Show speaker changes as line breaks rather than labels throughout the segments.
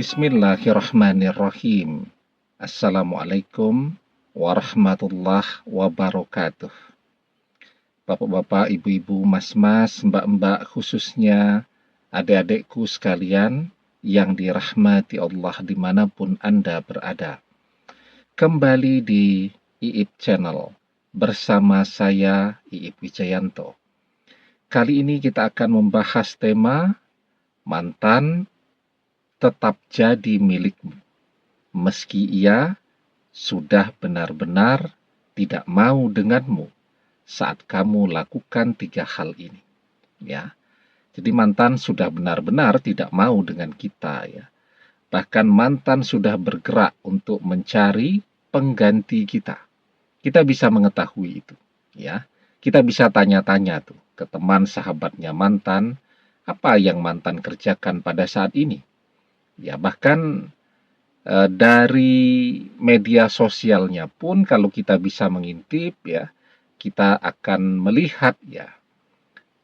Bismillahirrahmanirrahim. Assalamualaikum warahmatullahi wabarakatuh. Bapak-bapak, ibu-ibu, mas-mas, mbak-mbak, khususnya adik-adikku sekalian yang dirahmati Allah dimanapun Anda berada. Kembali di Iip Channel bersama saya, Iip Wijayanto. Kali ini kita akan membahas tema mantan tetap jadi milikmu, meski ia sudah benar-benar tidak mau denganmu saat kamu lakukan 3 hal ini. Ya, jadi mantan sudah benar-benar tidak mau dengan kita, ya. Bahkan mantan sudah bergerak untuk mencari pengganti kita. Kita bisa mengetahui itu, ya. Kita bisa tanya-tanya tuh ke teman sahabatnya mantan, apa yang mantan kerjakan pada saat ini. Ya, bahkan dari media sosialnya pun kalau kita bisa mengintip, ya, kita akan melihat, ya,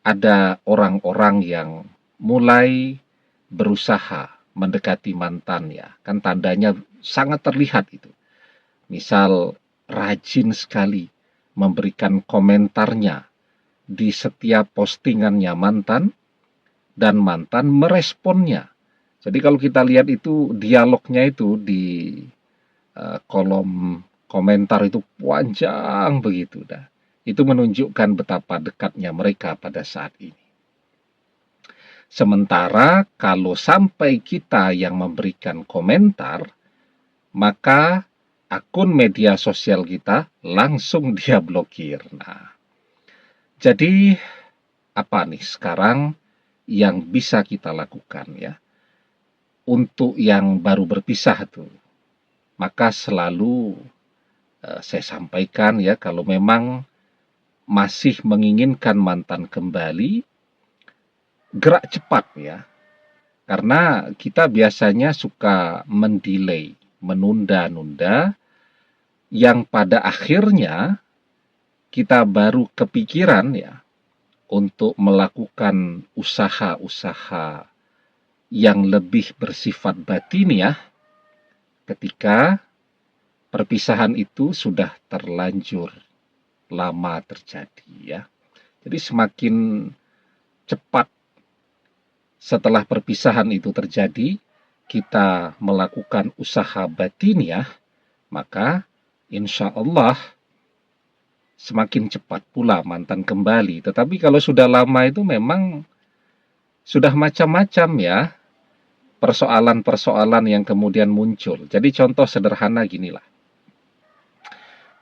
ada orang-orang yang mulai berusaha mendekati mantan, ya. Kan tandanya sangat terlihat itu. Misal rajin sekali memberikan komentarnya di setiap postingannya mantan, dan mantan meresponnya. Jadi kalau kita lihat itu dialognya itu di kolom komentar itu panjang begitu dah. Itu menunjukkan betapa dekatnya mereka pada saat ini. Sementara kalau sampai kita yang memberikan komentar, maka akun media sosial kita langsung dia blokir. Nah, jadi apa nih sekarang yang bisa kita lakukan, ya? Untuk yang baru berpisah tuh, maka selalu saya sampaikan, ya, kalau memang masih menginginkan mantan kembali, gerak cepat, ya. Karena kita biasanya suka mendelay, menunda-nunda, yang pada akhirnya kita baru kepikiran, ya, untuk melakukan usaha-usaha yang lebih bersifat batiniah ketika perpisahan itu sudah terlanjur lama terjadi, ya. Jadi semakin cepat setelah perpisahan itu terjadi kita melakukan usaha batiniah, maka insya Allah semakin cepat pula mantan kembali. Tetapi kalau sudah lama itu memang sudah macam-macam, ya, persoalan-persoalan yang kemudian muncul. Jadi contoh sederhana ginilah.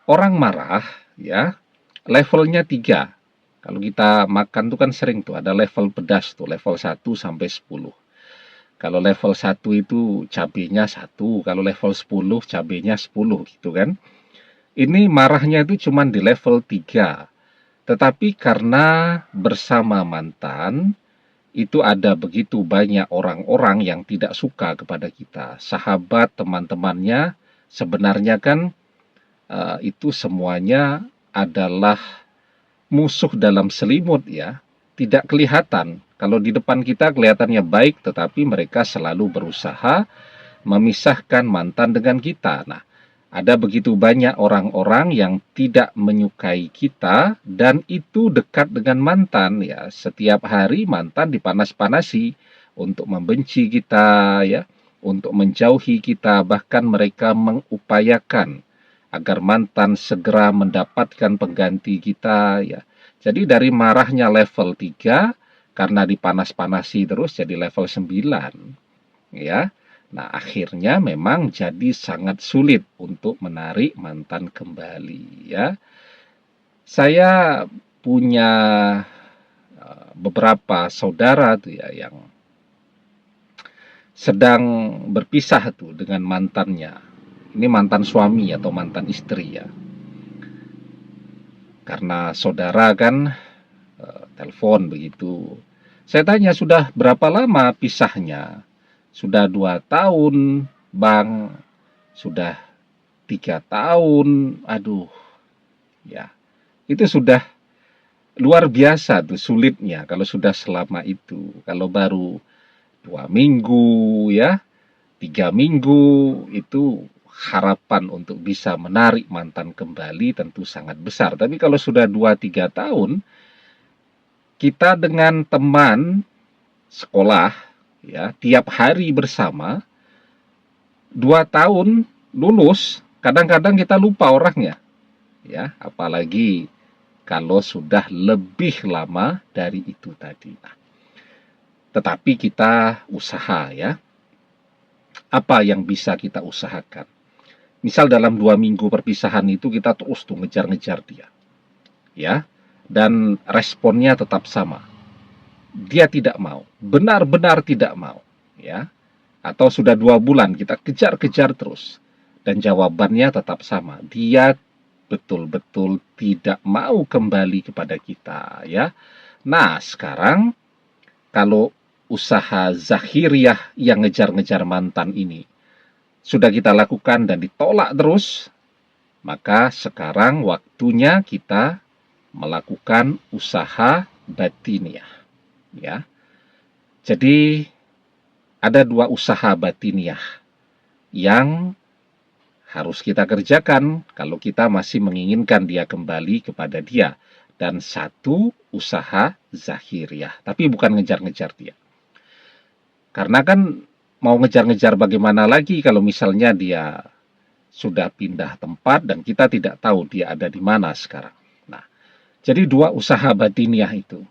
Orang marah, ya, levelnya 3. Kalau kita makan tuh kan sering tuh ada level pedas tuh, level 1 sampai 10. Kalau level 1 itu cabenya 1, kalau level 10 cabenya 10 gitu kan. Ini marahnya itu cuma di level 3. Tetapi karena bersama mantan, itu ada begitu banyak orang-orang yang tidak suka kepada kita. Sahabat, teman-temannya, sebenarnya kan itu semuanya adalah musuh dalam selimut, ya. Tidak kelihatan. Kalau di depan kita kelihatannya baik, tetapi mereka selalu berusaha memisahkan mantan dengan kita. Nah, ada begitu banyak orang-orang yang tidak menyukai kita dan itu dekat dengan mantan, ya. Setiap hari mantan dipanas-panasi untuk membenci kita, ya, untuk menjauhi kita, bahkan mereka mengupayakan agar mantan segera mendapatkan pengganti kita, ya. Jadi dari marahnya level 3 karena dipanas-panasi terus jadi level 9, ya. Nah, akhirnya memang jadi sangat sulit untuk menarik mantan kembali, ya. Saya punya beberapa saudara tuh, ya, yang sedang berpisah tuh dengan mantannya. Ini mantan suami atau mantan istri, ya. Karena saudara kan telepon begitu. Saya tanya, sudah berapa lama pisahnya? Sudah 2 tahun, Bang. Sudah 3 tahun. Aduh, ya. Itu sudah luar biasa tuh sulitnya kalau sudah selama itu. Kalau baru 2 minggu, ya, 3 minggu, itu harapan untuk bisa menarik mantan kembali tentu sangat besar. Tapi kalau sudah 2-3 tahun, kita dengan teman sekolah, ya, tiap hari bersama, 2 tahun lulus, kadang-kadang kita lupa orangnya, ya, apalagi kalau sudah lebih lama dari itu tadi. Nah, tetapi kita usaha, ya. Apa yang bisa kita usahakan? Misal dalam 2 minggu perpisahan itu kita terus tuh ngejar-ngejar dia, ya, dan responnya tetap sama. Dia tidak mau, benar-benar tidak mau, ya. Atau sudah 2 bulan kita kejar-kejar terus, dan jawabannya tetap sama. Dia betul-betul tidak mau kembali kepada kita, ya. Nah, sekarang kalau usaha zahiriah yang ngejar-ngejar mantan ini sudah kita lakukan dan ditolak terus, maka sekarang waktunya kita melakukan usaha batiniah, ya. Jadi ada 2 usaha batiniah yang harus kita kerjakan kalau kita masih menginginkan dia kembali kepada dia, dan 1 usaha zahiriah, tapi bukan ngejar-ngejar dia. Karena kan mau ngejar-ngejar bagaimana lagi kalau misalnya dia sudah pindah tempat dan kita tidak tahu dia ada di mana sekarang. Nah, jadi 2 usaha batiniah itu.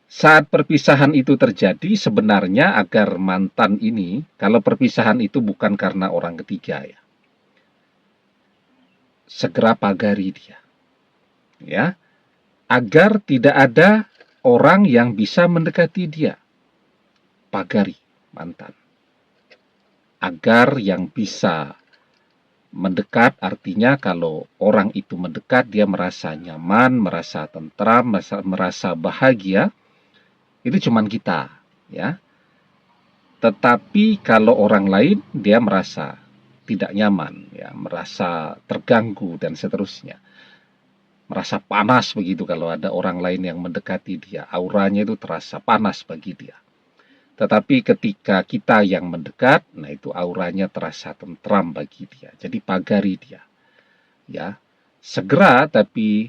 Saat perpisahan itu terjadi, sebenarnya agar mantan ini, kalau perpisahan itu bukan karena orang ketiga, ya, segera pagari dia, ya, agar tidak ada orang yang bisa mendekati dia. Pagari mantan, agar yang bisa mendekat, artinya kalau orang itu mendekat dia merasa nyaman, merasa tentram, merasa bahagia, itu cuman kita, ya. Tetapi kalau orang lain dia merasa tidak nyaman, ya, merasa terganggu dan seterusnya, merasa panas begitu kalau ada orang lain yang mendekati dia, auranya itu terasa panas bagi dia. Tetapi ketika kita yang mendekat, nah itu auranya terasa tentram bagi dia. Jadi pagari dia, ya, segera. Tapi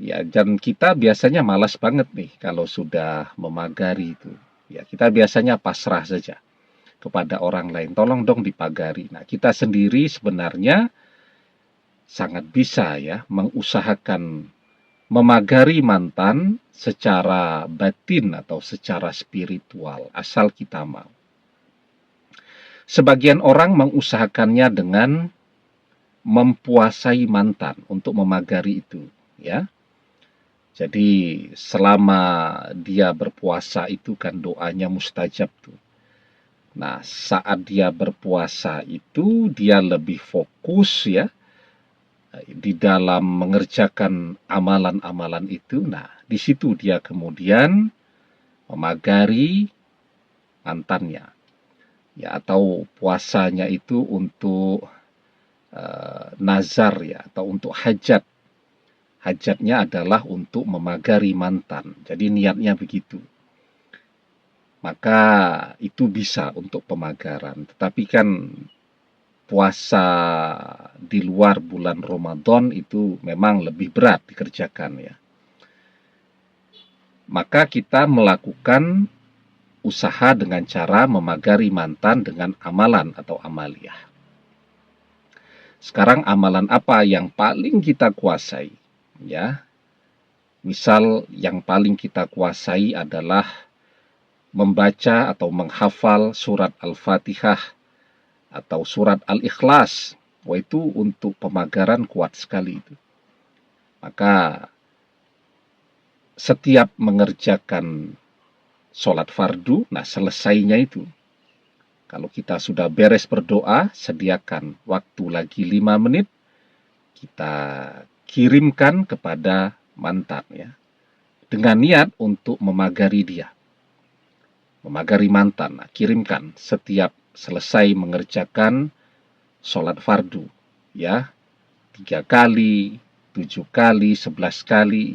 ya, dan kita biasanya malas banget nih kalau sudah memagari itu. Ya, kita biasanya pasrah saja kepada orang lain. Tolong dong dipagari. Nah, kita sendiri sebenarnya sangat bisa, ya, mengusahakan memagari mantan secara batin atau secara spiritual, asal kita mau. Sebagian orang mengusahakannya dengan mempuasai mantan untuk memagari itu, ya. Jadi selama dia berpuasa itu kan doanya mustajab tuh. Nah, saat dia berpuasa itu dia lebih fokus, ya, di dalam mengerjakan amalan-amalan itu. Nah, di situ dia kemudian memagari mantannya, ya, atau puasanya itu untuk nazar, ya, atau untuk hajat. Hajatnya adalah untuk memagari mantan. Jadi niatnya begitu. Maka itu bisa untuk pemagaran. Tetapi kan puasa di luar bulan Ramadan itu memang lebih berat dikerjakan, ya. Maka kita melakukan usaha dengan cara memagari mantan dengan amalan atau amaliyah. Sekarang amalan apa yang paling kita kuasai, ya? Misal yang paling kita kuasai adalah membaca atau menghafal surat Al-Fatihah atau surat Al-Ikhlas. Wah, itu untuk pemagaran kuat sekali itu. Maka setiap mengerjakan sholat fardu, nah selesainya itu, kalau kita sudah beres berdoa, sediakan waktu lagi 5 menit, kita kirimkan kepada mantan, ya, dengan niat untuk memagari dia, memagari mantan. Nah, kirimkan setiap selesai mengerjakan sholat fardu, ya, 3 kali, 7 kali, 11 kali,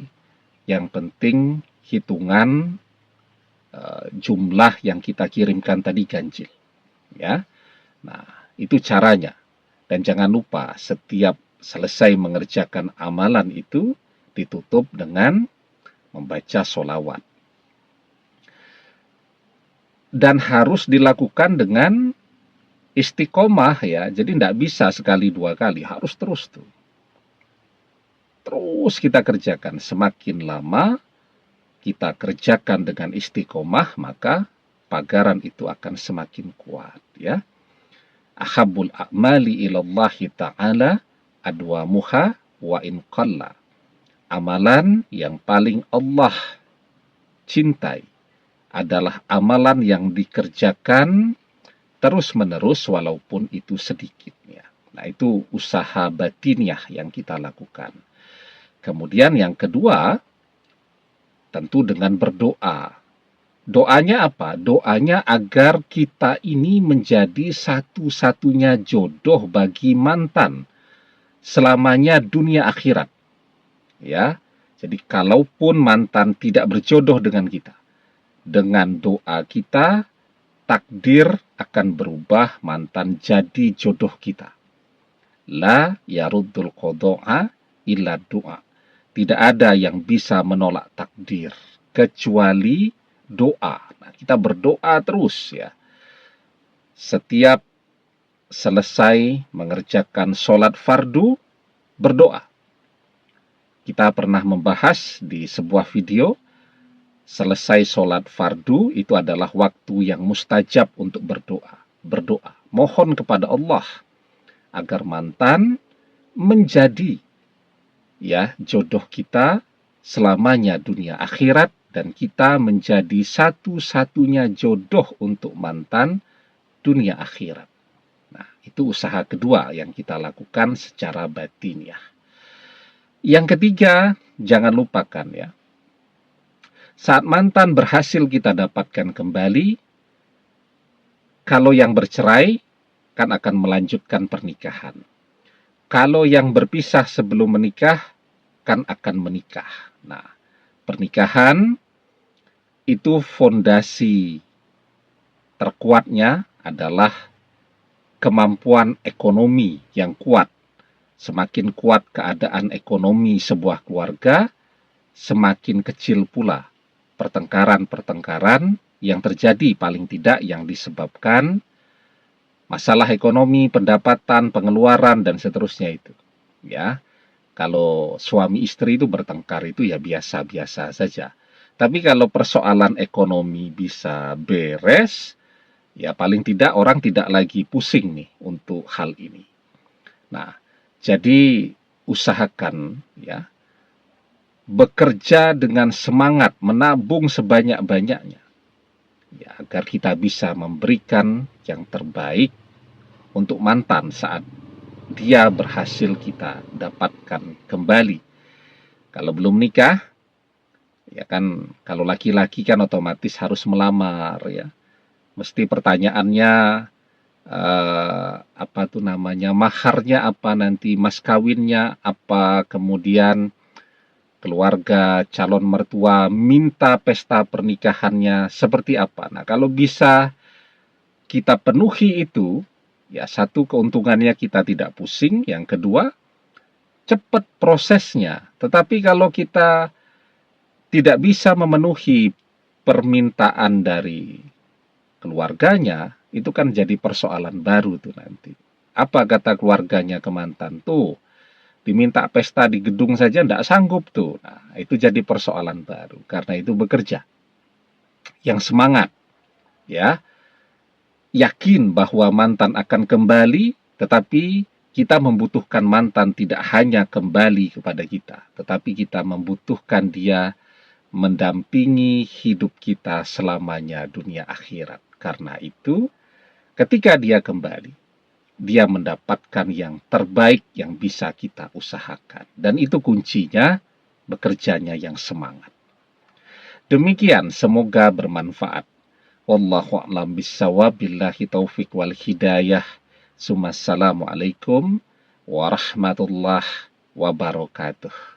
yang penting hitungan jumlah yang kita kirimkan tadi ganjil. ya. Nah, itu caranya. Dan jangan lupa setiap selesai mengerjakan amalan itu ditutup dengan membaca sholawat. Dan harus dilakukan dengan istiqomah ya. Jadi tidak bisa sekali dua kali, harus terus tuh. Terus kita kerjakan. Semakin lama kita kerjakan dengan istiqomah, maka pagaran itu akan semakin kuat ya. Ahabul a'mali ilallahi ta'ala adwamuha wa in qalla. Amalan yang paling Allah cintai adalah amalan yang dikerjakan terus-menerus walaupun itu sedikitnya. Nah, itu usaha batiniah yang kita lakukan. Kemudian yang kedua, tentu dengan berdoa. Doanya apa? Doanya agar kita ini menjadi satu-satunya jodoh bagi mantan selamanya dunia akhirat. Ya. Jadi kalaupun mantan tidak berjodoh dengan kita, dengan doa kita, takdir akan berubah, mantan jadi jodoh kita. La yaruddul qada'a illa doa. Tidak ada yang bisa menolak takdir kecuali doa. Nah, kita berdoa terus ya. Setiap selesai mengerjakan sholat fardu, berdoa. Kita pernah membahas di sebuah video, selesai sholat fardu itu adalah waktu yang mustajab untuk berdoa. Berdoa, mohon kepada Allah agar mantan menjadi ya jodoh kita selamanya dunia akhirat, dan kita menjadi satu-satunya jodoh untuk mantan dunia akhirat. Nah, itu usaha kedua yang kita lakukan secara batiniah. Yang ketiga, jangan lupakan ya, saat mantan berhasil kita dapatkan kembali, kalau yang bercerai kan akan melanjutkan pernikahan. Kalau yang berpisah sebelum menikah kan akan menikah. Nah, pernikahan itu fondasi terkuatnya adalah kemampuan ekonomi yang kuat. Semakin kuat keadaan ekonomi sebuah keluarga, semakin kecil pula pertengkaran-pertengkaran yang terjadi, paling tidak yang disebabkan masalah ekonomi, pendapatan, pengeluaran, dan seterusnya itu. Ya, kalau suami istri itu bertengkar itu ya biasa-biasa saja. Tapi kalau persoalan ekonomi bisa beres, ya paling tidak orang tidak lagi pusing nih untuk hal ini. Nah, jadi usahakan ya, bekerja dengan semangat, menabung sebanyak-banyaknya, ya, agar kita bisa memberikan yang terbaik untuk mantan saat dia berhasil kita dapatkan kembali. Kalau belum nikah, ya kan, kalau laki-laki kan otomatis harus melamar ya. Mesti pertanyaannya apa tuh namanya, maharnya apa nanti, mas kawinnya apa, kemudian keluarga calon mertua minta pesta pernikahannya seperti apa. Nah, kalau bisa kita penuhi itu, ya satu keuntungannya kita tidak pusing, yang kedua cepat prosesnya. Tetapi kalau kita tidak bisa memenuhi permintaan dari keluarganya, itu kan jadi persoalan baru tuh nanti. Apa kata keluarganya ke mantan? Tuh, diminta pesta di gedung saja tidak sanggup tuh. Nah, itu jadi persoalan baru. Karena itu bekerja yang semangat, ya, yakin bahwa mantan akan kembali, tetapi kita membutuhkan mantan tidak hanya kembali kepada kita, tetapi kita membutuhkan dia mendampingi hidup kita selamanya dunia akhirat. Karena itu, ketika dia kembali, dia mendapatkan yang terbaik yang bisa kita usahakan. Dan itu kuncinya, bekerjanya yang semangat. Demikian, semoga bermanfaat. Wallahu a'lam bishawab, billahi taufik wal hidayah. Assalamualaikum warahmatullahi wabarakatuh.